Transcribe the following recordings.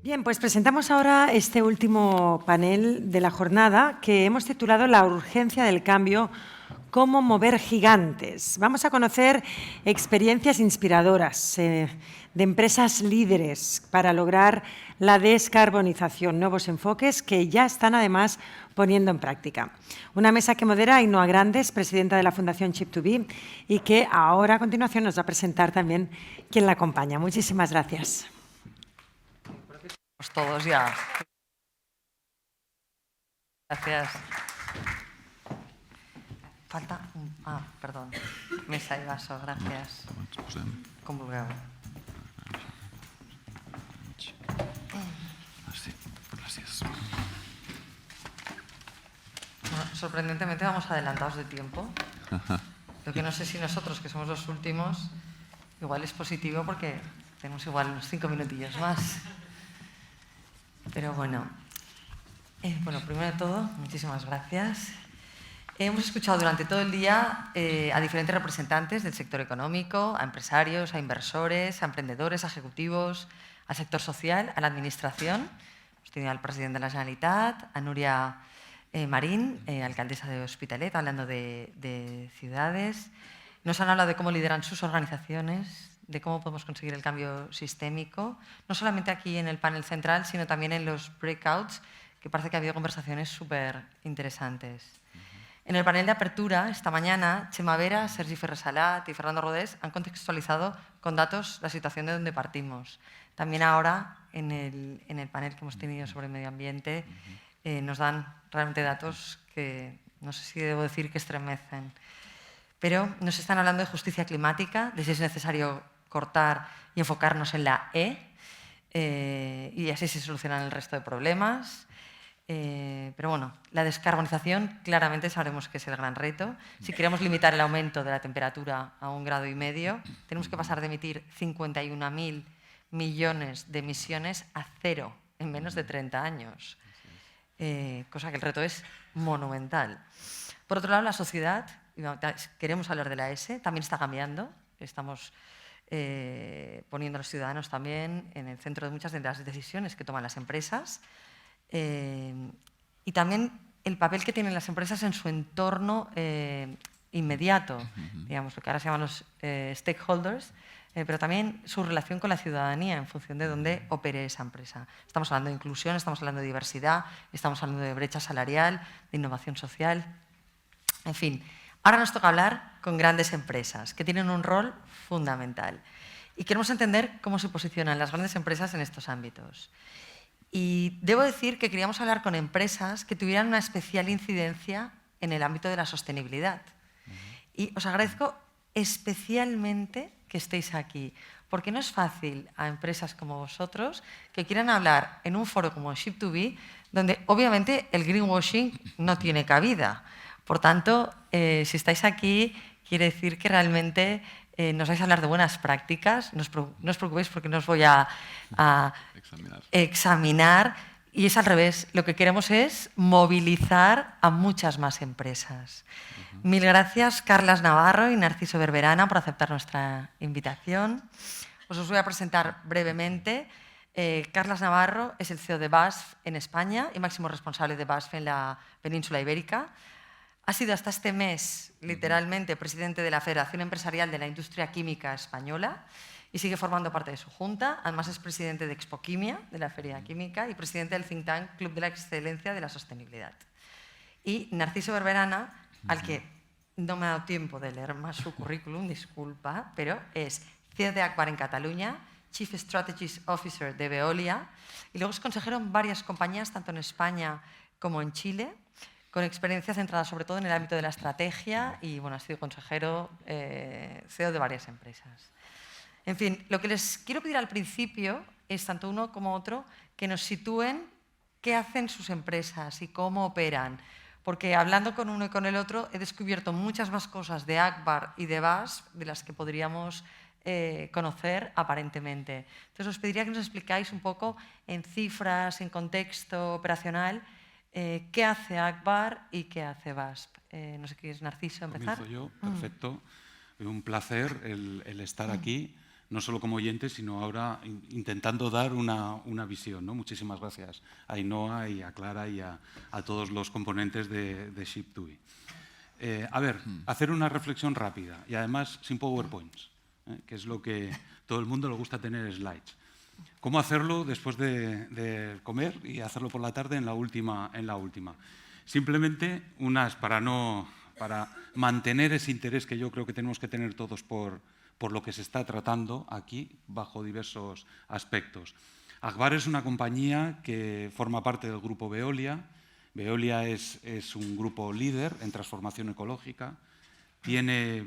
Bien, pues presentamos ahora este último panel de la jornada que hemos titulado La urgencia del cambio, cómo mover gigantes. Vamos a conocer experiencias inspiradoras de empresas líderes para lograr la descarbonización, nuevos enfoques que ya están además poniendo en práctica. Una mesa que modera Ainhoa Grandes, presidenta de la Fundación Chip2B, y que ahora a continuación nos va a presentar también quien la acompaña. Muchísimas gracias. Todos ya. Gracias. Falta un... Ah, perdón. Mesa y vaso, gracias. Com vulgueu. Gracias. Bueno, sorprendentemente vamos adelantados de tiempo. Lo que no sé si nosotros, que somos los últimos, igual es positivo porque tenemos igual unos 5 minutillos más. Pero bueno, primero de todo, muchísimas gracias. Hemos escuchado durante todo el día a diferentes representantes del sector económico, a empresarios, a inversores, a emprendedores, a ejecutivos, al sector social, a la administración. Hemos tenido al presidente de la Generalitat, a Núria Marín, alcaldesa de Hospitalet, hablando de ciudades. Nos han hablado de cómo lideran sus organizaciones, de cómo podemos conseguir el cambio sistémico, no solamente aquí en el panel central, sino también en los breakouts, que parece que ha habido conversaciones súper interesantes. En el panel de apertura, esta mañana, Chema Vera, Sergi Ferrer-Salat y Fernando Rodés han contextualizado con datos la situación de donde partimos. También ahora, en el panel que hemos tenido sobre medio ambiente, nos dan realmente datos que no sé si debo decir que estremecen. Pero nos están hablando de justicia climática, de si es necesario cortar y enfocarnos en la y así se solucionan el resto de problemas. Pero bueno, la descarbonización claramente sabremos que es el gran reto. Si queremos limitar el aumento de la temperatura a 1,5 grados, tenemos que pasar de emitir 51.000 millones de emisiones a 0 en menos de 30 años. Cosa que el reto es monumental. Por otro lado, la sociedad, queremos hablar de la también está cambiando. Estamos poniendo a los ciudadanos también en el centro de muchas de las decisiones que toman las empresas y también el papel que tienen las empresas en su entorno inmediato, digamos, lo que ahora se llaman los stakeholders, pero también su relación con la ciudadanía en función de dónde opere esa empresa. Estamos hablando de inclusión, estamos hablando de diversidad, estamos hablando de brecha salarial, de innovación social, en fin. Ahora nos toca hablar con grandes empresas que tienen un rol fundamental y queremos entender cómo se posicionan las grandes empresas en estos ámbitos. Y debo decir que queríamos hablar con empresas que tuvieran una especial incidencia en el ámbito de la sostenibilidad. Y os agradezco especialmente que estéis aquí, porque no es fácil a empresas como vosotros que quieran hablar en un foro como Chip2B, donde obviamente el greenwashing no tiene cabida. Por tanto, si estáis aquí, quiere decir que realmente nos vais a hablar de buenas prácticas. No os preocupéis porque no os voy a examinar. Y es al revés. Lo que queremos es movilizar a muchas más empresas. Mil gracias, Carlas Navarro y Narciso Berberana, por aceptar nuestra invitación. Os voy a presentar brevemente. Carlas Navarro es el CEO de BASF en España y máximo responsable de BASF en la península ibérica. Ha sido hasta este mes, literalmente, presidente de la Federación Empresarial de la Industria Química Española y sigue formando parte de su junta. Además, es presidente de Expoquímia, de la Feria Química, y presidente del think tank Club de la Excelencia de la Sostenibilidad. Y Narciso Berberana, al que no me ha dado tiempo de leer más su currículum, disculpa, pero es CEO de Agbar en Cataluña, Chief Strategy Officer de Veolia y luego es consejero en varias compañías, tanto en España como en Chile, con experiencia centrada sobre todo en el ámbito de la estrategia y bueno, ha sido consejero, CEO de varias empresas. En fin, lo que les quiero pedir al principio es, tanto uno como otro, que nos sitúen qué hacen sus empresas y cómo operan. Porque hablando con uno y con el otro he descubierto muchas más cosas de Agbar y de BASF de las que podríamos conocer aparentemente. Entonces os pediría que nos explicáis un poco en cifras, en contexto operacional, qué hace Agbar y qué hace BASF. No sé qué es, Narciso, empezar. Comienzo yo, perfecto. Un placer el estar aquí. no solo como oyentes, sino ahora intentando dar una visión, ¿no? Muchísimas gracias a Ainhoa y a Clara y a todos los componentes de ShipTui. A ver, hacer una reflexión rápida y además sin PowerPoints, que es lo que todo el mundo le gusta tener, slides. ¿Cómo hacerlo después de comer y hacerlo por la tarde en la última? Simplemente para mantener ese interés que yo creo que tenemos que tener todos por lo que se está tratando aquí bajo diversos aspectos. Agbar es una compañía que forma parte del grupo Veolia. Veolia es un grupo líder en transformación ecológica. Tiene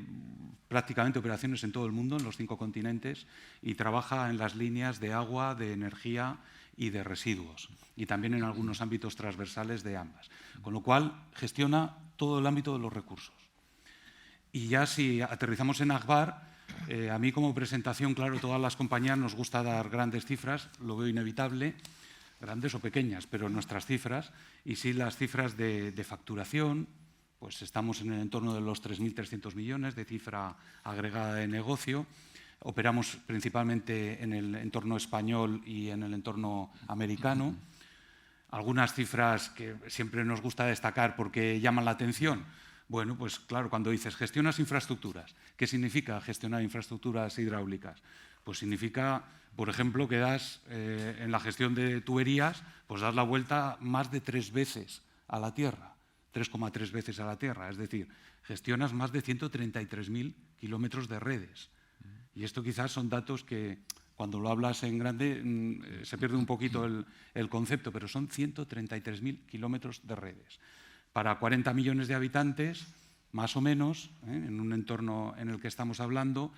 prácticamente operaciones en todo el mundo, en los 5 continentes, y trabaja en las líneas de agua, de energía y de residuos, y también en algunos ámbitos transversales de ambas. Con lo cual, gestiona todo el ámbito de los recursos. Y ya si aterrizamos en Agbar, a mí como presentación, claro, todas las compañías nos gusta dar grandes cifras, lo veo inevitable, grandes o pequeñas, pero nuestras cifras, y sí las cifras de facturación, pues estamos en el entorno de los 3.300 millones de cifra agregada de negocio. Operamos principalmente en el entorno español y en el entorno americano. Algunas cifras que siempre nos gusta destacar porque llaman la atención. Bueno, pues claro, cuando dices gestionas infraestructuras, ¿qué significa gestionar infraestructuras hidráulicas? Pues significa, por ejemplo, que das en la gestión de tuberías, pues das la vuelta más de 3 veces a la Tierra. 3,3 veces a la Tierra, es decir, gestionas más de 133.000 kilómetros de redes. Y esto quizás son datos que cuando lo hablas en grande se pierde un poquito el concepto, pero son 133.000 kilómetros de redes. Para 40 millones de habitantes, más o menos, en un entorno en el que estamos hablando,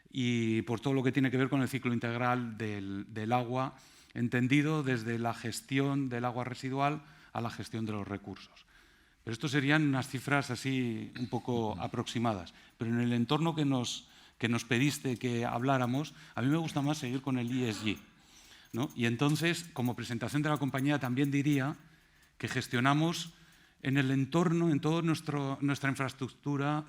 y por todo lo que tiene que ver con el ciclo integral del agua, entendido desde la gestión del agua residual a la gestión de los recursos. Pero esto serían unas cifras así un poco aproximadas. Pero en el entorno que nos pediste que habláramos, a mí me gusta más seguir con el ESG, ¿no? Y entonces, como presentación de la compañía, también diría que gestionamos en el entorno, en toda nuestra infraestructura,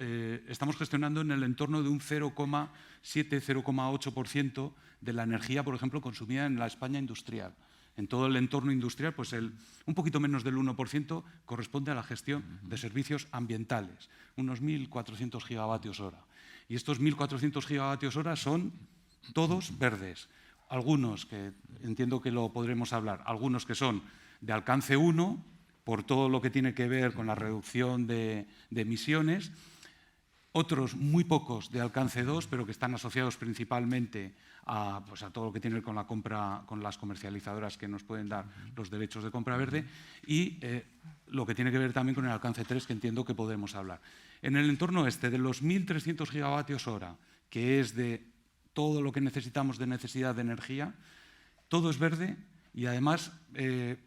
estamos gestionando en el entorno de un 0,7-0,8% de la energía, por ejemplo, consumida en la España industrial. En todo el entorno industrial, pues un poquito menos del 1% corresponde a la gestión de servicios ambientales, unos 1.400 gigavatios hora. Y estos 1.400 gigavatios hora son todos verdes. Algunos, que entiendo que lo podremos hablar, algunos que son de alcance 1, por todo lo que tiene que ver con la reducción de emisiones, otros muy pocos de alcance 2, pero que están asociados principalmente a todo lo que tiene que ver con la compra, con las comercializadoras que nos pueden dar los derechos de compra verde, y lo que tiene que ver también con el alcance 3, que entiendo que podemos hablar. En el entorno de los 1.300 gigavatios hora, que es de todo lo que necesitamos de necesidad de energía, todo es verde y además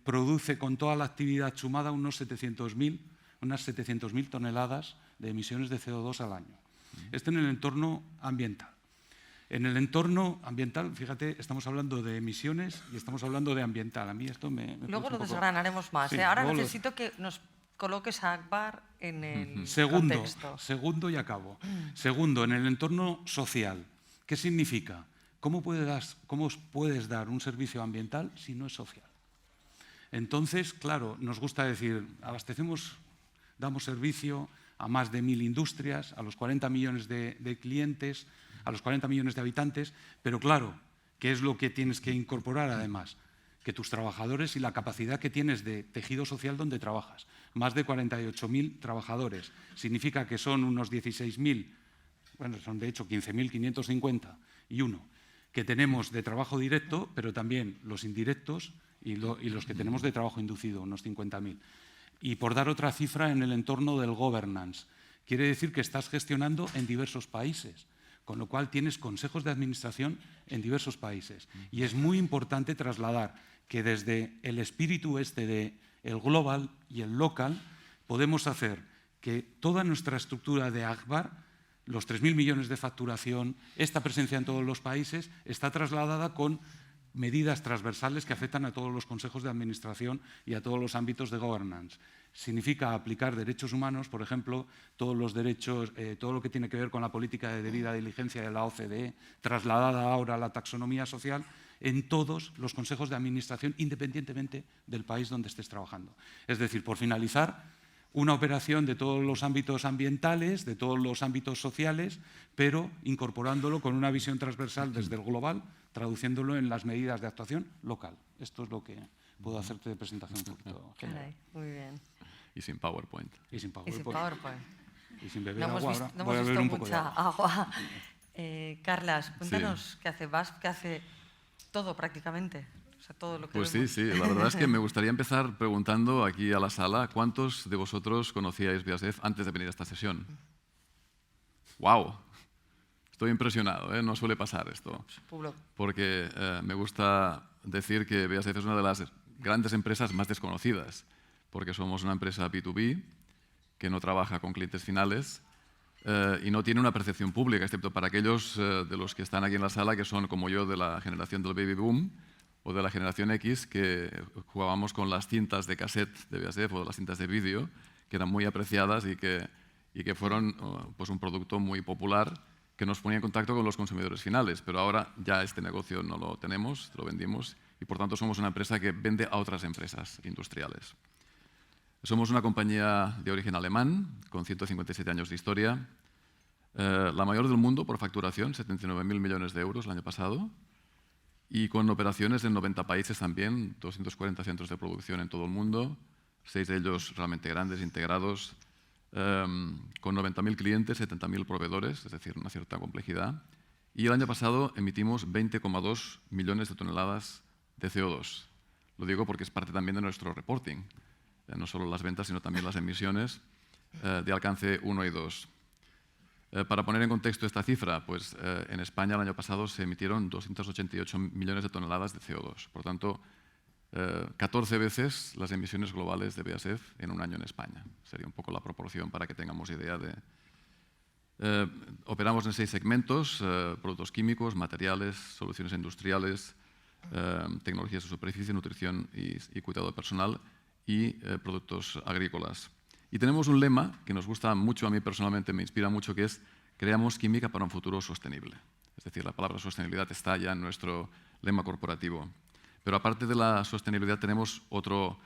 produce con toda la actividad sumada unas 700.000 toneladas de emisiones de CO2 al año. Esto en el entorno ambiental. En el entorno ambiental, fíjate, estamos hablando de emisiones y estamos hablando de ambiental. A mí esto me luego lo desgranaremos más. Sí, ahora necesito que nos coloques a Agbar en el contexto. Segundo y acabo. Segundo, en el entorno social. ¿Qué significa? ¿Cómo puedes dar un servicio ambiental si no es social? Entonces, claro, nos gusta decir, damos servicio a más de 1.000 industrias, a los 40 millones de clientes, a los 40 millones de habitantes, pero claro, ¿qué es lo que tienes que incorporar además? Que tus trabajadores y la capacidad que tienes de tejido social donde trabajas. Más de 48.000 trabajadores. Significa que son unos 16.000, bueno, son de hecho 15.551, que tenemos de trabajo directo, pero también los indirectos y los que tenemos de trabajo inducido, unos 50.000. Y por dar otra cifra, en el entorno del governance, quiere decir que estás gestionando en diversos países, con lo cual tienes consejos de administración en diversos países. Y es muy importante trasladar que desde el espíritu de el global y el local podemos hacer que toda nuestra estructura de Agbar, los 3.000 millones de facturación, esta presencia en todos los países, está trasladada con medidas transversales que afectan a todos los consejos de administración y a todos los ámbitos de governance. Significa aplicar derechos humanos, por ejemplo, todos los derechos, todo lo que tiene que ver con la política de debida diligencia de la OCDE, trasladada ahora a la taxonomía social, en todos los consejos de administración, independientemente del país donde estés trabajando. Es decir, por finalizar, una operación de todos los ámbitos ambientales, de todos los ámbitos sociales, pero incorporándolo con una visión transversal desde el global, traduciéndolo en las medidas de actuación local. Esto es lo que puedo hacerte de presentación. Caray, muy bien. Y sin PowerPoint. Y sin PowerPoint. Y sin PowerPoint. Y sin beber No hemos agua. visto, Ahora no voy a hemos beber visto un poco de mucha agua. agua. Carlas, cuéntanos qué hace VASP, qué hace todo prácticamente. O sea, todo lo que Pues sí, vemos. sí. La verdad es que me gustaría empezar preguntando aquí a la sala ¿cuántos de vosotros conocíais BASF antes de venir a esta sesión? ¡Wow! Estoy impresionado, ¿eh? No suele pasar esto. Pueblo. Porque me gusta decir que BASF es una de las grandes empresas más desconocidas, porque somos una empresa B2B que no trabaja con clientes finales y no tiene una percepción pública, excepto para aquellos de los que están aquí en la sala que son como yo de la generación del baby boom o de la generación X, que jugábamos con las cintas de cassette de BASF o las cintas de vídeo, que eran muy apreciadas y que fueron pues un producto muy popular que nos ponía en contacto con los consumidores finales. Pero ahora ya este negocio no lo tenemos, lo vendimos, y por tanto somos una empresa que vende a otras empresas industriales. Somos una compañía de origen alemán, con 157 años de historia, la mayor del mundo por facturación, 79.000 millones de euros el año pasado, y con operaciones en 90 países también, 240 centros de producción en todo el mundo, 6 de ellos realmente grandes, integrados, con 90.000 clientes, 70.000 proveedores, es decir, una cierta complejidad. Y el año pasado emitimos 20,2 millones de toneladas de CO2. Lo digo porque es parte también de nuestro reporting. No solo las ventas, sino también las emisiones de alcance 1 y 2. Para poner en contexto esta cifra, pues en España el año pasado se emitieron 288 millones de toneladas de CO2. Por tanto, 14 veces las emisiones globales de BASF en un año en España. Sería un poco la proporción para que tengamos idea de... operamos en 6 segmentos, productos químicos, materiales, soluciones industriales, tecnologías de superficie, nutrición y cuidado personal, y productos agrícolas. Y tenemos un lema que nos gusta mucho, a mí personalmente me inspira mucho, que es creamos química para un futuro sostenible. Es decir, la palabra sostenibilidad está ya en nuestro lema corporativo. Pero aparte de la sostenibilidad tenemos otro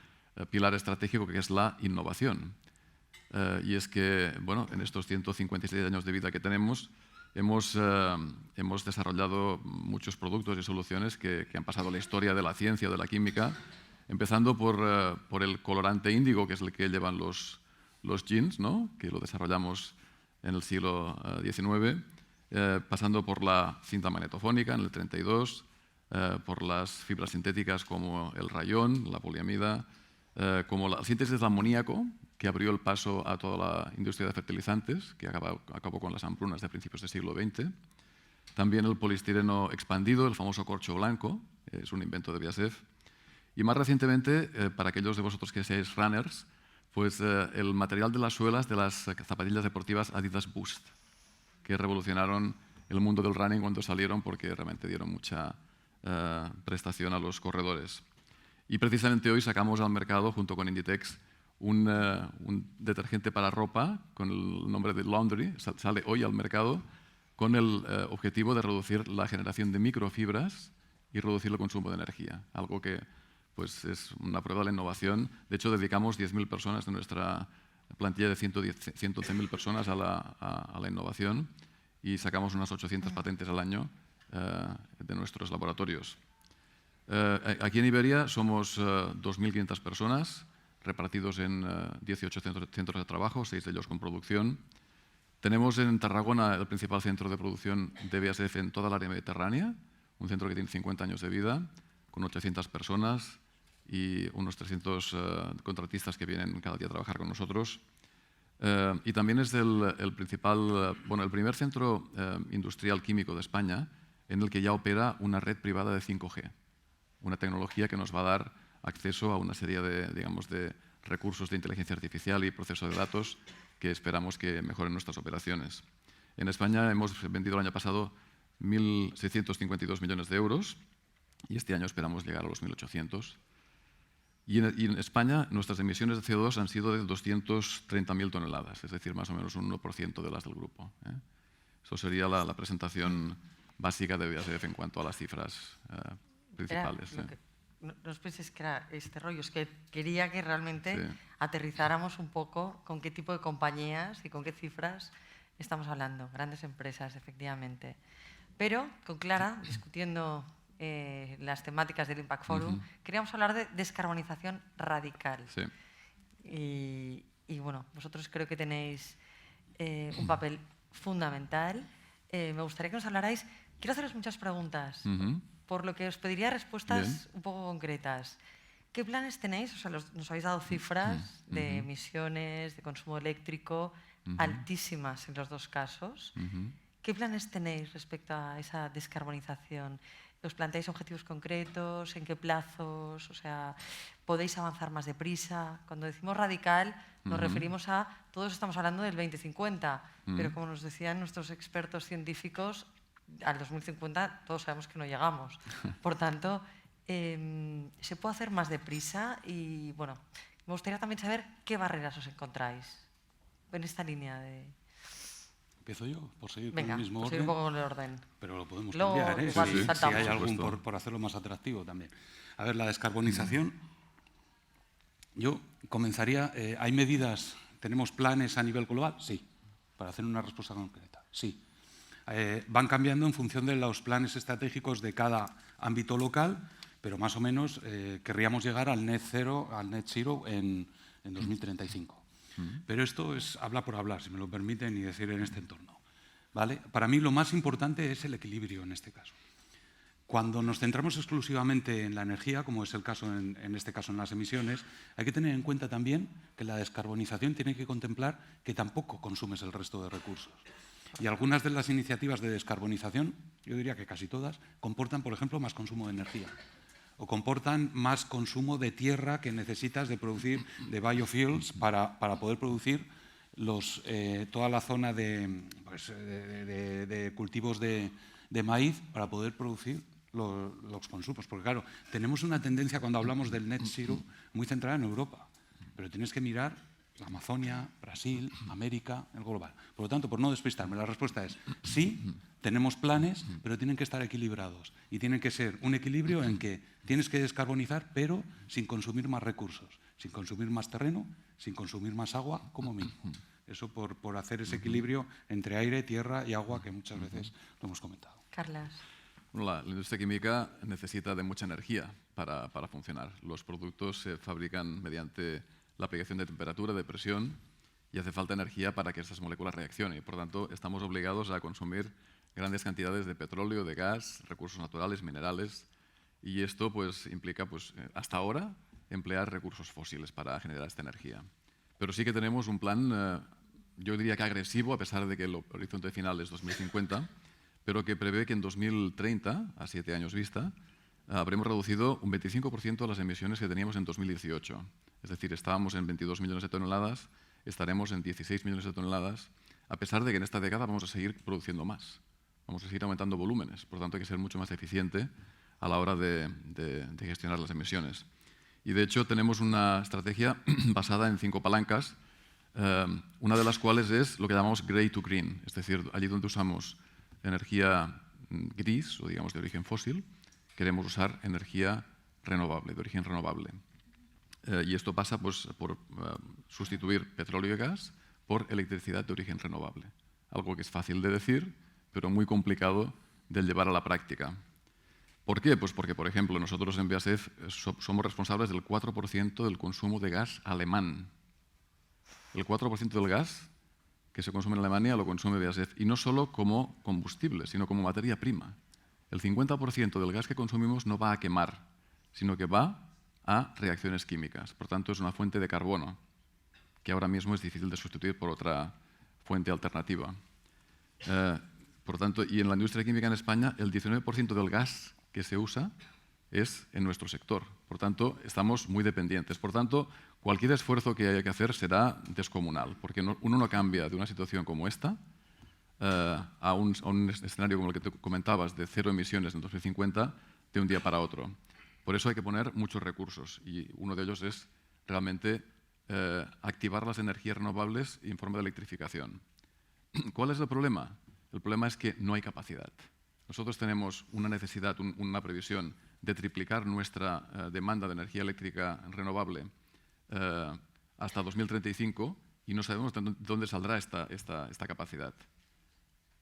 pilar estratégico que es la innovación. Y es que, bueno, en estos 156 años de vida que tenemos, hemos desarrollado muchos productos y soluciones que han pasado a la historia de la ciencia, de la química, empezando por el colorante índigo, que es el que llevan los jeans, ¿no? Que lo desarrollamos en el siglo XIX, pasando por la cinta magnetofónica en el 32, por las fibras sintéticas como el rayón, la poliamida, como la síntesis del amoníaco, que abrió el paso a toda la industria de fertilizantes, que acabó con las hambrunas de principios del siglo XX. También el poliestireno expandido, el famoso corcho blanco, es un invento de BASF. Y más recientemente, para aquellos de vosotros que seáis runners, pues el material de las suelas de las zapatillas deportivas Adidas Boost, que revolucionaron el mundo del running cuando salieron porque realmente dieron mucha prestación a los corredores. Y precisamente hoy sacamos al mercado, junto con Inditex, un detergente para ropa con el nombre de Laundry, sale hoy al mercado con el objetivo de reducir la generación de microfibras y reducir el consumo de energía, algo que pues es una prueba de la innovación. De hecho, dedicamos 10.000 personas de nuestra plantilla de 111.000 personas a la innovación y sacamos unas 800 patentes al año de nuestros laboratorios. Aquí en Iberia somos 2.500 personas repartidos en 18 centros de trabajo, 6 de ellos con producción. Tenemos en Tarragona el principal centro de producción de BASF en toda el área mediterránea, un centro que tiene 50 años de vida, con 800 personas y unos 300 contratistas que vienen cada día a trabajar con nosotros. Y también es el primer centro industrial químico de España en el que ya opera una red privada de 5G, una tecnología que nos va a dar acceso a una serie de recursos de inteligencia artificial y proceso de datos que esperamos que mejoren nuestras operaciones. En España hemos vendido el año pasado 1.652 millones de euros y este año esperamos llegar a los 1.800. Y en España nuestras emisiones de CO2 han sido de 230.000 toneladas, es decir, más o menos un 1% de las del grupo. Eso sería la presentación básica de BASF en cuanto a las cifras principales. No os penséis que era este rollo, es que quería que realmente aterrizáramos un poco con qué tipo de compañías y con qué cifras estamos hablando. Grandes empresas, efectivamente. Pero con Clara, discutiendo las temáticas del Impact Forum, queríamos hablar de descarbonización radical. Sí. Y bueno, vosotros creo que tenéis un papel fundamental. Me gustaría que nos hablarais. Quiero haceros muchas preguntas, por lo que os pediría respuestas un poco concretas. ¿Qué planes tenéis? O sea, nos habéis dado cifras de emisiones, de consumo eléctrico, altísimas en los dos casos. ¿Qué planes tenéis respecto a esa descarbonización? ¿Os planteáis objetivos concretos? ¿En qué plazos? O sea, ¿podéis avanzar más deprisa? Cuando decimos radical, nos referimos a, todos estamos hablando del 2050, pero como nos decían nuestros expertos científicos, al 2050 todos sabemos que no llegamos. Por tanto, ¿se puede hacer más deprisa? Y bueno, me gustaría también saber qué barreras os encontráis en esta línea de... ¿Empiezo yo? Por seguir Venga, con el mismo por orden. seguir un poco con el orden. Pero lo podemos Luego, cambiar, ¿eh? igual, Si saltamos. hay algún Por supuesto. por hacerlo más atractivo también. A ver, la descarbonización, yo comenzaría... ¿hay medidas, tenemos planes a nivel global? Sí. Para hacer una respuesta concreta, sí. Van cambiando en función de los planes estratégicos de cada ámbito local, pero más o menos querríamos llegar al net zero en 2035. Pero esto es habla por hablar, si me lo permiten, y decir en este entorno. ¿Vale? Para mí lo más importante es el equilibrio en este caso. Cuando nos centramos exclusivamente en la energía, como es el caso en este caso en las emisiones, hay que tener en cuenta también que la descarbonización tiene que contemplar que tampoco consumes el resto de recursos. Y algunas de las iniciativas de descarbonización, yo diría que casi todas, comportan, por ejemplo, más consumo de energía o comportan más consumo de tierra que necesitas de producir de biofuels para poder producir toda la zona de cultivos de maíz para poder producir los consumos. Porque claro, tenemos una tendencia cuando hablamos del net zero muy centrada en Europa, pero tienes que mirar la Amazonia, Brasil, América, el global. Por lo tanto, por no despistarme, la respuesta es sí, tenemos planes, pero tienen que estar equilibrados y tienen que ser un equilibrio en que tienes que descarbonizar, pero sin consumir más recursos, sin consumir más terreno, sin consumir más agua, como mínimo. Eso por hacer ese equilibrio entre aire, tierra y agua que muchas veces lo hemos comentado. Carlas. Bueno, la industria química necesita de mucha energía para funcionar. Los productos se fabrican mediante la aplicación de temperatura, de presión, y hace falta energía para que estas moléculas reaccionen. Y, por tanto, estamos obligados a consumir grandes cantidades de petróleo, de gas, recursos naturales, minerales, y esto pues, implica, hasta ahora, emplear recursos fósiles para generar esta energía. Pero sí que tenemos un plan, yo diría que agresivo, a pesar de que el horizonte final es 2050, pero que prevé que en 2030, a 7 años vista, habremos reducido un 25% de las emisiones que teníamos en 2018. Es decir, estábamos en 22 millones de toneladas, estaremos en 16 millones de toneladas, a pesar de que en esta década vamos a seguir produciendo más. Vamos a seguir aumentando volúmenes, por tanto hay que ser mucho más eficiente a la hora de gestionar las emisiones. Y de hecho tenemos una estrategia basada en 5 palancas, una de las cuales es lo que llamamos grey to green, es decir, allí donde usamos energía gris, o digamos de origen fósil, queremos usar energía renovable, de origen renovable. Y esto pasa pues, por sustituir petróleo y gas por electricidad de origen renovable. Algo que es fácil de decir, pero muy complicado de llevar a la práctica. ¿Por qué? Pues porque, por ejemplo, nosotros en BASF somos responsables del 4% del consumo de gas alemán. El 4% del gas que se consume en Alemania lo consume BASF, y no solo como combustible, sino como materia prima. El 50% del gas que consumimos no va a quemar, sino que va a reacciones químicas. Por tanto, es una fuente de carbono que ahora mismo es difícil de sustituir por otra fuente alternativa. Por tanto, y en la industria química en España, el 19% del gas que se usa es en nuestro sector. Por tanto, estamos muy dependientes. Por tanto, cualquier esfuerzo que haya que hacer será descomunal, porque uno no cambia de una situación como esta a un escenario como el que te comentabas, de 0 emisiones en 2050, de un día para otro. Por eso hay que poner muchos recursos y uno de ellos es realmente activar las energías renovables en forma de electrificación. ¿Cuál es el problema? El problema es que no hay capacidad. Nosotros tenemos una necesidad, una previsión de triplicar nuestra demanda de energía eléctrica renovable hasta 2035 y no sabemos de dónde saldrá esta capacidad.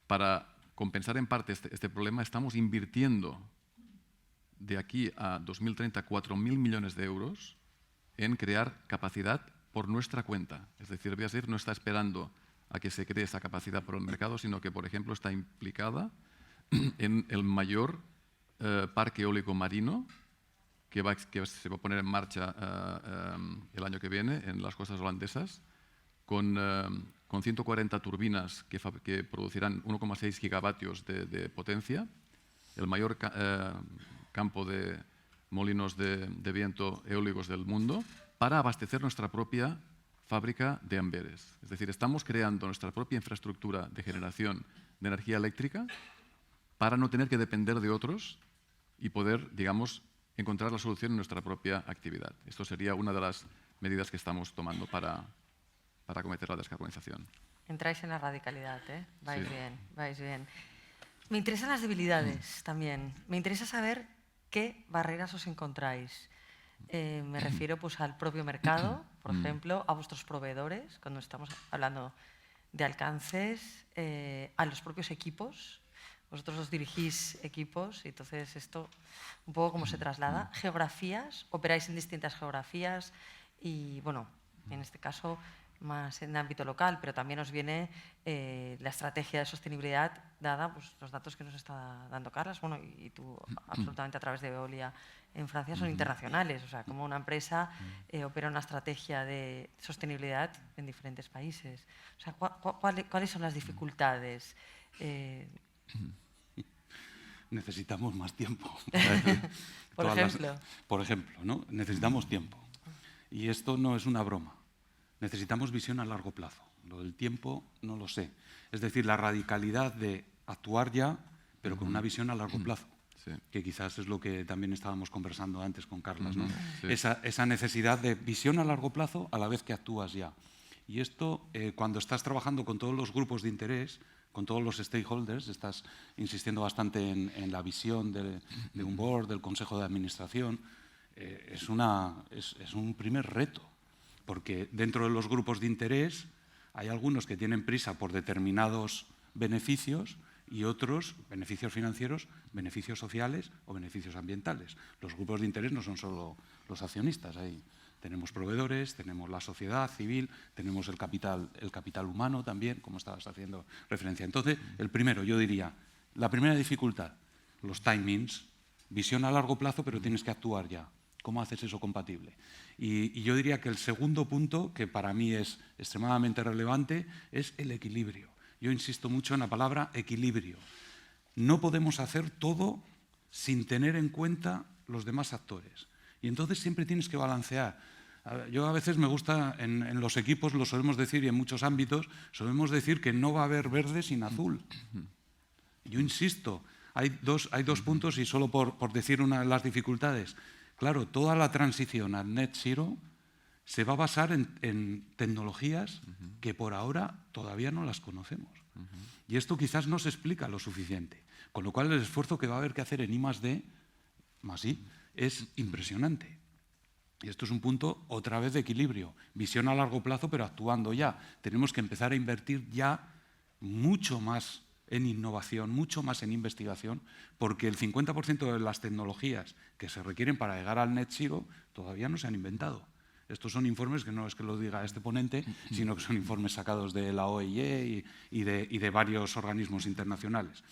Para compensar en parte este problema, estamos invirtiendo de aquí a 2030 4.000 millones de euros en crear capacidad por nuestra cuenta. Es decir, BASF no está esperando a que se cree esa capacidad por el mercado, sino que, por ejemplo, está implicada en el mayor parque eólico marino que se va a poner en marcha el año que viene en las costas holandesas, con 140 turbinas que producirán 1,6 gigavatios de potencia, el mayor campo de molinos de viento eólicos del mundo, para abastecer nuestra propia fábrica de Amberes. Es decir, estamos creando nuestra propia infraestructura de generación de energía eléctrica para no tener que depender de otros y poder, digamos, encontrar la solución en nuestra propia actividad. Esto sería una de las medidas que estamos tomando para acometer la descarbonización. Entráis en la radicalidad, ¿eh? Vais Sí. bien, vais bien. Me interesan las debilidades también. Me interesa saber qué barreras os encontráis. Me refiero pues, al propio mercado, por ejemplo, a vuestros proveedores, cuando estamos hablando de alcances, a los propios equipos. Vosotros os dirigís equipos y entonces esto un poco cómo se traslada. Geografías, operáis en distintas geografías y, bueno, en este caso más en ámbito local, pero también os viene la estrategia de sostenibilidad dada pues, los datos que nos está dando Carlas, bueno, y tú absolutamente a través de Veolia en Francia son internacionales, o sea, como una empresa opera una estrategia de sostenibilidad en diferentes países. O sea, ¿cuáles son las dificultades? Necesitamos más tiempo. Por ejemplo. Por ejemplo, ¿no? Necesitamos tiempo. Y esto no es una broma. Necesitamos visión a largo plazo. Lo del tiempo no lo sé. Es decir, la radicalidad de actuar ya, pero con una visión a largo plazo. Sí. Que quizás es lo que también estábamos conversando antes con Carlas, ¿no? Sí. Esa necesidad de visión a largo plazo a la vez que actúas ya. Y esto, cuando estás trabajando con todos los grupos de interés, con todos los stakeholders, estás insistiendo bastante en la visión de un board, del consejo de administración, es un primer reto, porque dentro de los grupos de interés hay algunos que tienen prisa por determinados beneficios y otros, beneficios financieros, beneficios sociales o beneficios ambientales. Los grupos de interés no son solo los accionistas, tenemos proveedores, tenemos la sociedad civil, tenemos el capital humano también, como estabas haciendo referencia. Entonces, el primero, yo diría, la primera dificultad, los timings, visión a largo plazo, pero tienes que actuar ya. ¿Cómo haces eso compatible? Y yo diría que el segundo punto, que para mí es extremadamente relevante, es el equilibrio. Yo insisto mucho en la palabra equilibrio. No podemos hacer todo sin tener en cuenta los demás actores. Y entonces siempre tienes que balancear. Yo a veces me gusta, en los equipos lo solemos decir y en muchos ámbitos, solemos decir que no va a haber verde sin azul. Yo insisto, hay dos puntos y solo por decir una de las dificultades. Claro, toda la transición al net zero se va a basar en tecnologías que por ahora todavía no las conocemos. Y esto quizás no se explica lo suficiente. Con lo cual el esfuerzo que va a haber que hacer en I+D+I es impresionante. Y esto es un punto, otra vez, de equilibrio. Visión a largo plazo, pero actuando ya. Tenemos que empezar a invertir ya mucho más en innovación, mucho más en investigación, porque el 50% de las tecnologías que se requieren para llegar al net zero todavía no se han inventado. Estos son informes que no es que lo diga este ponente, sino que son informes sacados de la OIE y de varios organismos internacionales.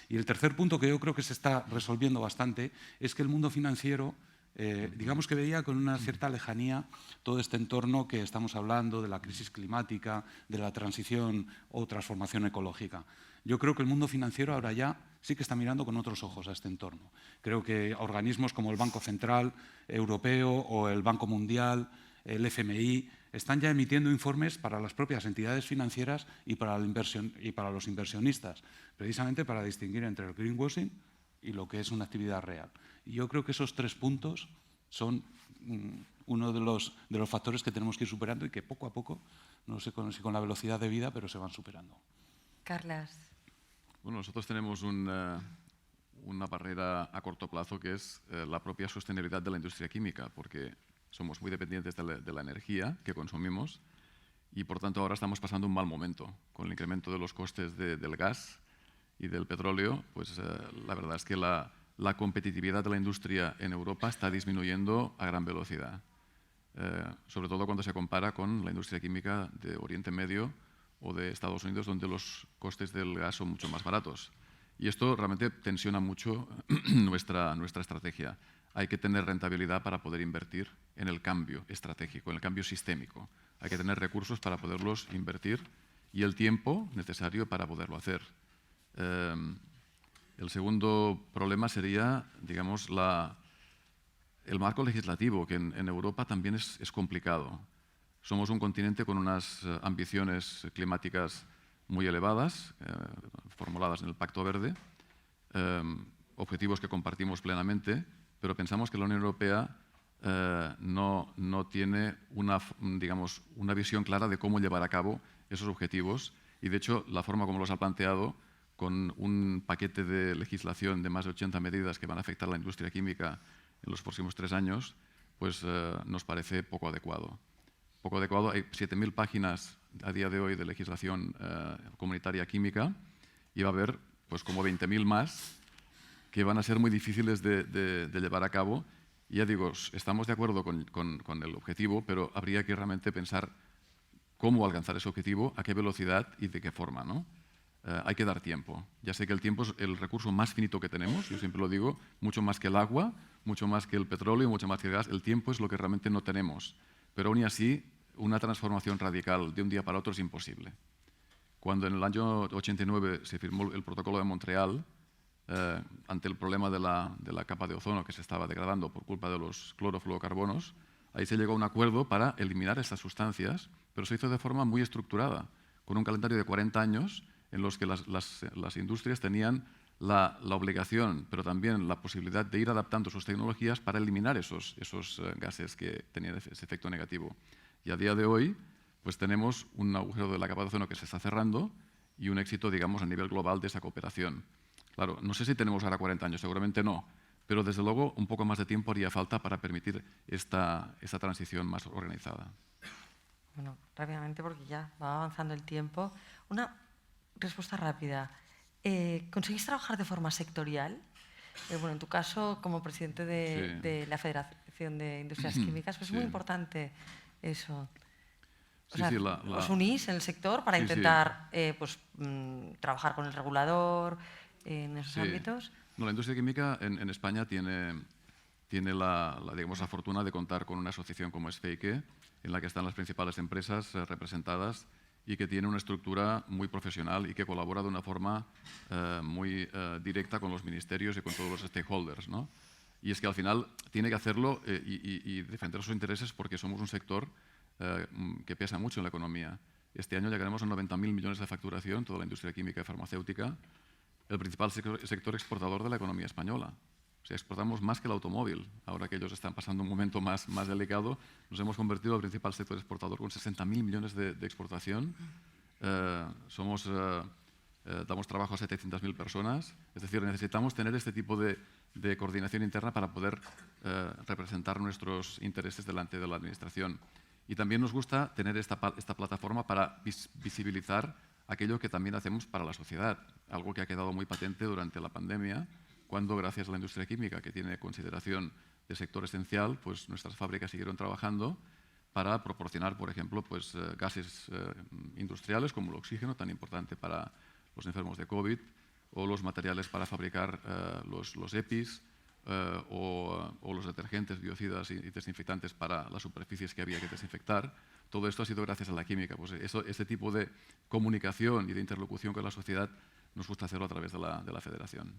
Y el tercer punto que yo creo que se está resolviendo bastante es que el mundo financiero, digamos que veía con una cierta lejanía todo este entorno que estamos hablando de la crisis climática, de la transición o transformación ecológica. Yo creo que el mundo financiero ahora ya sí que está mirando con otros ojos a este entorno. Creo que organismos como el Banco Central Europeo o el Banco Mundial, el FMI, están ya emitiendo informes para las propias entidades financieras y para los inversionistas, precisamente para distinguir entre el greenwashing y lo que es una actividad real. Y yo creo que esos 3 puntos son uno de los factores que tenemos que ir superando y que poco a poco, no sé si con la velocidad de vida, pero se van superando. Carlas. Bueno, nosotros tenemos una barrera a corto plazo que es la propia sostenibilidad de la industria química, porque somos muy dependientes de la energía que consumimos y, por tanto, ahora estamos pasando un mal momento. Con el incremento de los costes del gas y del petróleo, pues la verdad es que la competitividad de la industria en Europa está disminuyendo a gran velocidad, sobre todo cuando se compara con la industria química de Oriente Medio o de Estados Unidos, donde los costes del gas son mucho más baratos. Y esto realmente tensiona mucho nuestra estrategia. Hay que tener rentabilidad para poder invertir en el cambio estratégico, en el cambio sistémico. Hay que tener recursos para poderlos invertir y el tiempo necesario para poderlo hacer. El segundo problema sería, digamos, el marco legislativo, que en Europa también es complicado. Somos un continente con unas ambiciones climáticas muy elevadas, formuladas en el Pacto Verde, objetivos que compartimos plenamente, pero pensamos que la Unión Europea no tiene una visión clara de cómo llevar a cabo esos objetivos y, de hecho, la forma como los ha planteado, con un paquete de legislación de más de 80 medidas que van a afectar a la industria química en los próximos 3 años, pues nos parece poco adecuado. Poco adecuado. Hay 7.000 páginas a día de hoy de legislación comunitaria química y va a haber pues, como 20.000 más que van a ser muy difíciles de llevar a cabo. Y ya digo, estamos de acuerdo con el objetivo, pero habría que realmente pensar cómo alcanzar ese objetivo, a qué velocidad y de qué forma, ¿no? Hay que dar tiempo. Ya sé que el tiempo es el recurso más finito que tenemos, yo siempre lo digo, mucho más que el agua, mucho más que el petróleo, mucho más que el gas. El tiempo es lo que realmente no tenemos. Pero aún así, una transformación radical de un día para otro es imposible. Cuando en el año 89 se firmó el Protocolo de Montreal, ante el problema de la capa de ozono que se estaba degradando por culpa de los clorofluorocarbonos, ahí se llegó a un acuerdo para eliminar estas sustancias, pero se hizo de forma muy estructurada, con un calendario de 40 años en los que las industrias tenían la obligación, pero también la posibilidad de ir adaptando sus tecnologías para eliminar esos gases que tenían ese efecto negativo. Y a día de hoy, pues tenemos un agujero de la capa de ozono que se está cerrando y un éxito, digamos, a nivel global de esa cooperación. Claro, no sé si tenemos ahora 40 años, seguramente no, pero desde luego un poco más de tiempo haría falta para permitir esta transición más organizada. Bueno, rápidamente, porque ya va avanzando el tiempo. Una respuesta rápida. ¿Conseguís trabajar de forma sectorial? Bueno, en tu caso, como presidente de la Federación de Industrias Químicas, pues es muy importante eso. O sea, ¿os unís en el sector para intentar pues, trabajar con el regulador en esos ámbitos? No, la industria química en España tiene la fortuna de contar con una asociación como es FEIQE, en la que están las principales empresas representadas y que tiene una estructura muy profesional y que colabora de una forma muy directa con los ministerios y con todos los stakeholders, ¿no? Y es que al final tiene que hacerlo y defender sus intereses porque somos un sector que pesa mucho en la economía. Este año llegaremos a 90.000 millones de facturación, toda la industria química y farmacéutica, el principal sector exportador de la economía española. O sea, exportamos más que el automóvil. Ahora que ellos están pasando un momento más delicado, nos hemos convertido en el principal sector exportador con 60.000 millones de exportación. Damos trabajo a 700.000 personas. Es decir, necesitamos tener este tipo de coordinación interna para poder representar nuestros intereses delante de la Administración. Y también nos gusta tener esta plataforma para visibilizar aquello que también hacemos para la sociedad, algo que ha quedado muy patente durante la pandemia, cuando gracias a la industria química, que tiene consideración de sector esencial, pues nuestras fábricas siguieron trabajando para proporcionar, por ejemplo, pues, gases industriales como el oxígeno, tan importante para los enfermos de COVID, o los materiales para fabricar los EPIs, o los detergentes, biocidas y desinfectantes para las superficies que había que desinfectar. Todo esto ha sido gracias a la química. Pues este tipo de comunicación y de interlocución con la sociedad nos gusta hacerlo a través de la Federación.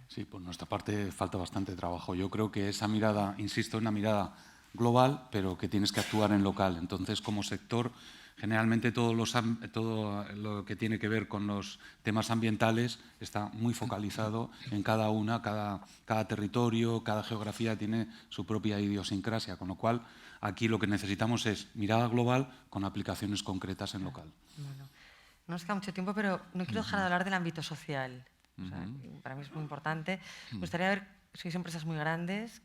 Sí, por nuestra parte falta bastante trabajo. Yo creo que esa mirada, insisto, es una mirada global, pero que tienes que actuar en local. Entonces, como sector, Generalmente todo lo que tiene que ver con los temas ambientales está muy focalizado en cada territorio, cada geografía tiene su propia idiosincrasia, con lo cual aquí lo que necesitamos es mirada global con aplicaciones concretas en local. Bueno, no nos queda mucho tiempo, pero no quiero dejar de hablar del ámbito social. O sea, para mí es muy importante. Me gustaría ver, sois empresas muy grandes,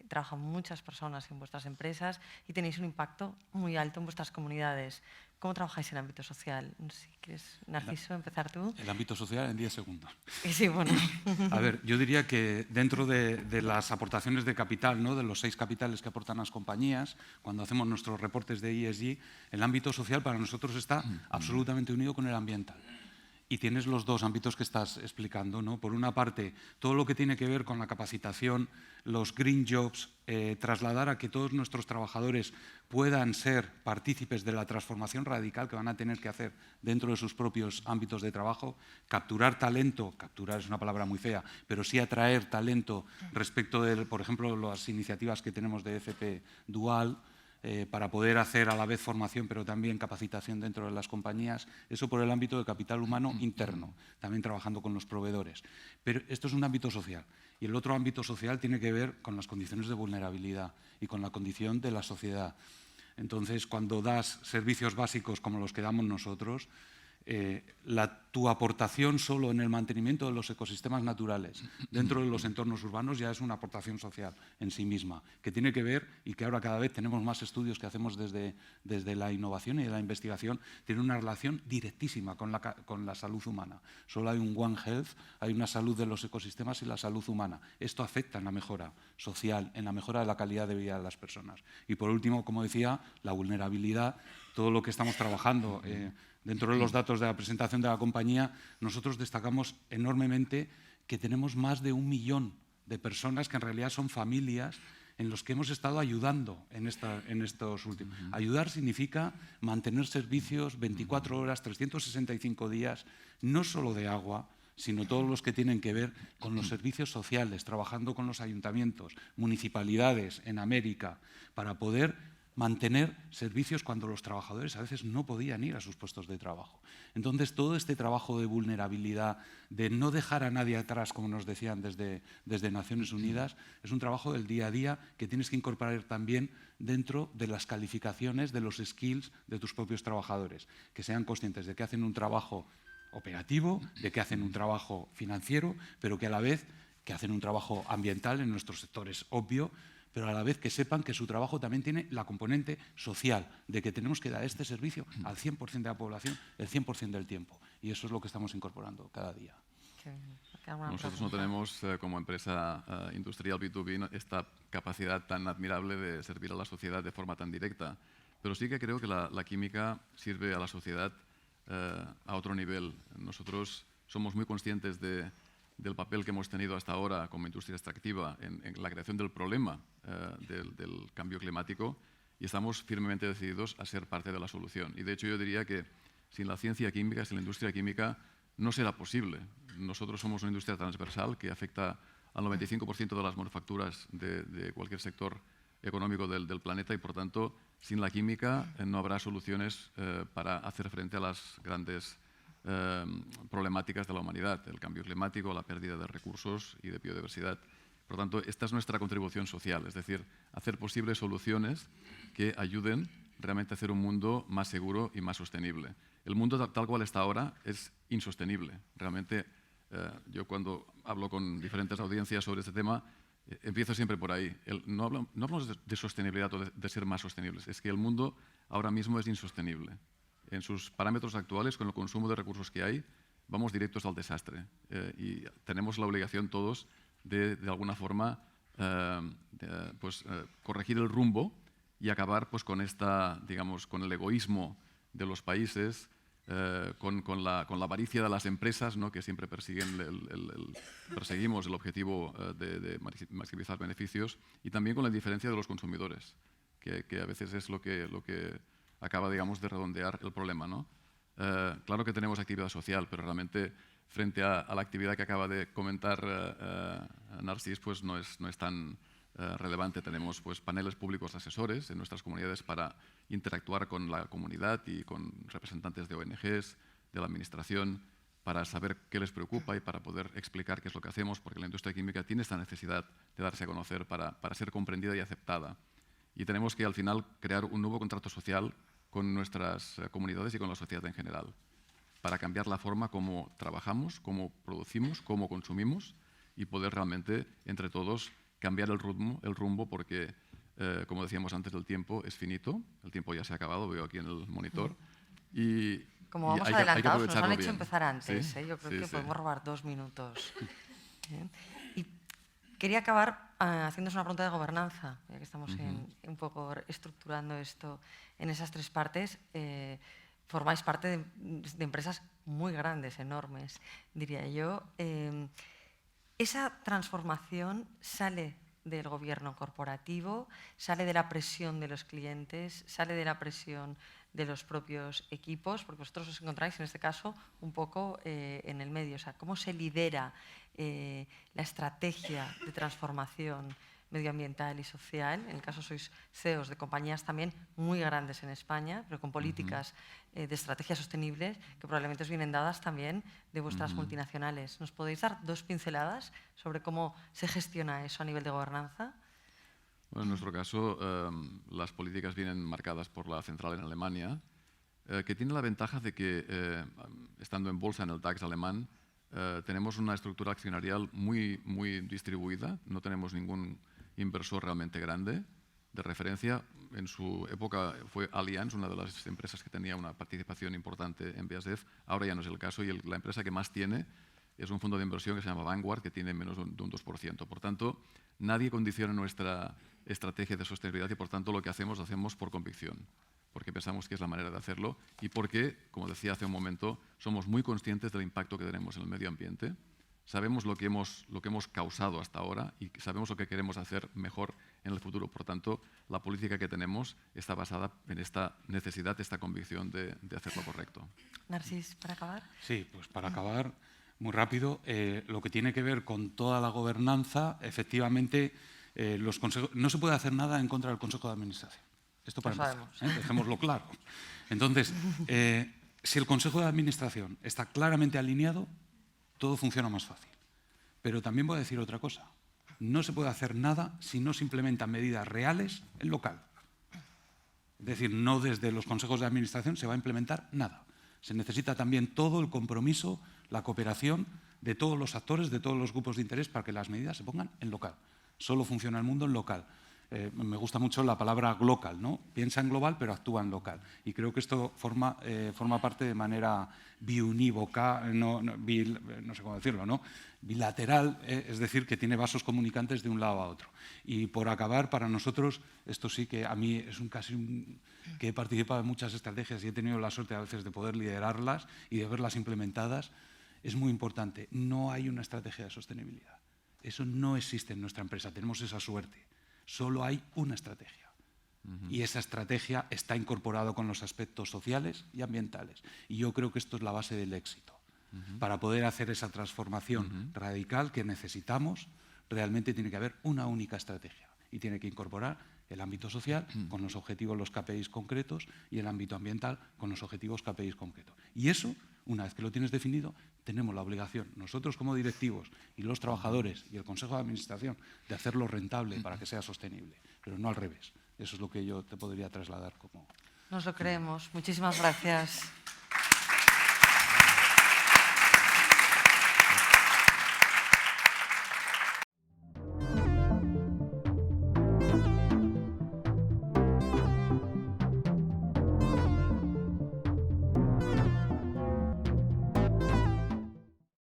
trabajan muchas personas en vuestras empresas y tenéis un impacto muy alto en vuestras comunidades. ¿Cómo trabajáis en el ámbito social? No sé si quieres, Narciso, empezar tú. El ámbito social en 10 segundos. Sí, bueno. A ver, yo diría que dentro de las aportaciones de capital, ¿no?, de los 6 capitales que aportan las compañías, cuando hacemos nuestros reportes de ESG, el ámbito social para nosotros está absolutamente unido con el ambiental. Y tienes los dos ámbitos que estás explicando, ¿no? Por una parte, todo lo que tiene que ver con la capacitación, los green jobs, trasladar a que todos nuestros trabajadores puedan ser partícipes de la transformación radical que van a tener que hacer dentro de sus propios ámbitos de trabajo, capturar talento, capturar es una palabra muy fea, pero sí atraer talento respecto de, por ejemplo, las iniciativas que tenemos de FP Dual, para poder hacer a la vez formación pero también capacitación dentro de las compañías, eso por el ámbito de capital humano interno, también trabajando con los proveedores. Pero esto es un ámbito social y el otro ámbito social tiene que ver con las condiciones de vulnerabilidad y con la condición de la sociedad. Entonces, cuando das servicios básicos como los que damos nosotros, tu aportación solo en el mantenimiento de los ecosistemas naturales dentro de los entornos urbanos ya es una aportación social en sí misma, que tiene que ver, y que ahora cada vez tenemos más estudios que hacemos desde la innovación y de la investigación, tiene una relación directísima con la salud humana. Solo hay un One Health, hay una salud de los ecosistemas y la salud humana. Esto afecta en la mejora social, en la mejora de la calidad de vida de las personas. Y por último, como decía, la vulnerabilidad, todo lo que estamos trabajando. Dentro de los datos de la presentación de la compañía, nosotros destacamos enormemente que tenemos más de 1 millón de personas que en realidad son familias en los que hemos estado ayudando en estos últimos. Ayudar significa mantener servicios 24 horas, 365 días, no solo de agua, sino todos los que tienen que ver con los servicios sociales, trabajando con los ayuntamientos, municipalidades en América, para poder mantener servicios cuando los trabajadores a veces no podían ir a sus puestos de trabajo. Entonces, todo este trabajo de vulnerabilidad, de no dejar a nadie atrás, como nos decían desde Naciones Unidas, es un trabajo del día a día que tienes que incorporar también dentro de las calificaciones, de los skills de tus propios trabajadores, que sean conscientes de que hacen un trabajo operativo, de que hacen un trabajo financiero, pero que a la vez que hacen un trabajo ambiental en nuestros sectores, obvio, pero a la vez que sepan que su trabajo también tiene la componente social, de que tenemos que dar este servicio al 100% de la población, el 100% del tiempo. Y eso es lo que estamos incorporando cada día. Nosotros no tenemos, como empresa industrial B2B, esta capacidad tan admirable de servir a la sociedad de forma tan directa. Pero sí que creo que la química sirve a la sociedad a otro nivel. Nosotros somos muy conscientes del papel que hemos tenido hasta ahora como industria extractiva en la creación del problema del cambio climático y estamos firmemente decididos a ser parte de la solución. Y de hecho yo diría que sin la ciencia química, sin la industria química, no será posible. Nosotros somos una industria transversal que afecta al 95% de las manufacturas de cualquier sector económico del planeta y, por tanto, sin la química no habrá soluciones para hacer frente a las grandes problemáticas de la humanidad, el cambio climático, la pérdida de recursos y de biodiversidad. Por lo tanto, esta es nuestra contribución social, es decir, hacer posibles soluciones que ayuden realmente a hacer un mundo más seguro y más sostenible. El mundo tal cual está ahora es insostenible. Realmente, yo cuando hablo con diferentes audiencias sobre este tema, empiezo siempre por ahí. No hablamos de sostenibilidad o de ser más sostenibles, es que el mundo ahora mismo es insostenible. En sus parámetros actuales, con el consumo de recursos que hay, vamos directos al desastre. Y tenemos la obligación todos de alguna forma, corregir el rumbo y acabar pues, con el egoísmo de los países, con la avaricia de las empresas, ¿no? Que siempre perseguimos el objetivo de maximizar beneficios, y también con la indiferencia de los consumidores, que a veces es lo que acaba, digamos, de redondear el problema, ¿no? Claro que tenemos actividad social, pero realmente frente a la actividad que acaba de comentar Narcís, pues no es tan relevante. Tenemos pues, paneles públicos asesores en nuestras comunidades para interactuar con la comunidad y con representantes de ONGs, de la administración, para saber qué les preocupa y para poder explicar qué es lo que hacemos, porque la industria química tiene esta necesidad de darse a conocer para ser comprendida y aceptada. Y tenemos que al final crear un nuevo contrato social con nuestras comunidades y con la sociedad en general, para cambiar la forma como trabajamos, cómo producimos, cómo consumimos y poder realmente, entre todos, cambiar el rumbo porque, como decíamos antes, el tiempo es finito, el tiempo ya se ha acabado, veo aquí en el monitor. Y como vamos hay que adelantados, nos han aprovecharlo hecho bien. empezar antes. ¿Sí? Yo creo Sí, que sí. podemos robar 2 minutos. Bien. Y quería acabar haciéndoos una pregunta de gobernanza, ya que estamos un poco estructurando esto en esas 3 partes. Formáis parte de empresas muy grandes, enormes, diría yo. Esa transformación sale del gobierno corporativo, sale de la presión de los clientes, sale de la presión de los propios equipos, porque vosotros os encontráis en este caso un poco en el medio. O sea, ¿cómo se lidera la estrategia de transformación medioambiental y social? En el caso sois CEOs de compañías también muy grandes en España, pero con políticas de estrategia sostenible que probablemente os vienen dadas también de vuestras multinacionales. ¿Nos podéis dar 2 pinceladas sobre cómo se gestiona eso a nivel de gobernanza? Bueno, en nuestro caso, las políticas vienen marcadas por la central en Alemania, que tiene la ventaja de que, estando en bolsa en el DAX alemán, tenemos una estructura accionarial muy distribuida, no tenemos ningún inversor realmente grande de referencia. En su época fue Allianz, una de las empresas que tenía una participación importante en BASF. Ahora ya no es el caso y la empresa que más tiene es un fondo de inversión que se llama Vanguard, que tiene menos de un 2%. Por tanto, nadie condiciona nuestra estrategia de sostenibilidad y, por tanto, lo que hacemos, lo hacemos por convicción, porque pensamos que es la manera de hacerlo y porque, como decía hace un momento, somos muy conscientes del impacto que tenemos en el medio ambiente. Sabemos lo que hemos causado hasta ahora y sabemos lo que queremos hacer mejor en el futuro. Por tanto, la política que tenemos está basada en esta necesidad, esta convicción de hacer lo correcto. Narcís, para acabar. Sí, pues para acabar, muy rápido, lo que tiene que ver con toda la gobernanza, efectivamente, los consejos, no se puede hacer nada en contra del Consejo de Administración. Esto para empezar, dejémoslo claro. Entonces, si el Consejo de Administración está claramente alineado, todo funciona más fácil. Pero también voy a decir otra cosa. No se puede hacer nada si no se implementan medidas reales en local. Es decir, no desde los consejos de administración se va a implementar nada. Se necesita también todo el compromiso, la cooperación de todos los actores, de todos los grupos de interés para que las medidas se pongan en local. Solo funciona el mundo en local. Me gusta mucho la palabra glocal, ¿no? Piensa en global, pero actúa en local. Y creo que esto forma parte de manera biunívoca, no sé cómo decirlo, ¿no? Bilateral, es decir, que tiene vasos comunicantes de un lado a otro. Y por acabar, para nosotros, esto sí que a mí es que he participado en muchas estrategias y he tenido la suerte a veces de poder liderarlas y de verlas implementadas, es muy importante. No hay una estrategia de sostenibilidad. Eso no existe en nuestra empresa, tenemos esa suerte. Solo hay una estrategia. Y esa estrategia está incorporada con los aspectos sociales y ambientales. Y yo creo que esto es la base del éxito. Para poder hacer esa transformación radical que necesitamos, realmente tiene que haber una única estrategia. Y tiene que incorporar el ámbito social con los objetivos, los KPIs concretos, y el ámbito ambiental con los objetivos, KPIs concretos. Y eso, una vez que lo tienes definido, tenemos la obligación, nosotros como directivos y los trabajadores y el Consejo de Administración, de hacerlo rentable para que sea sostenible, pero no al revés. Eso es lo que yo te podría trasladar como... Nos lo creemos. Muchísimas gracias.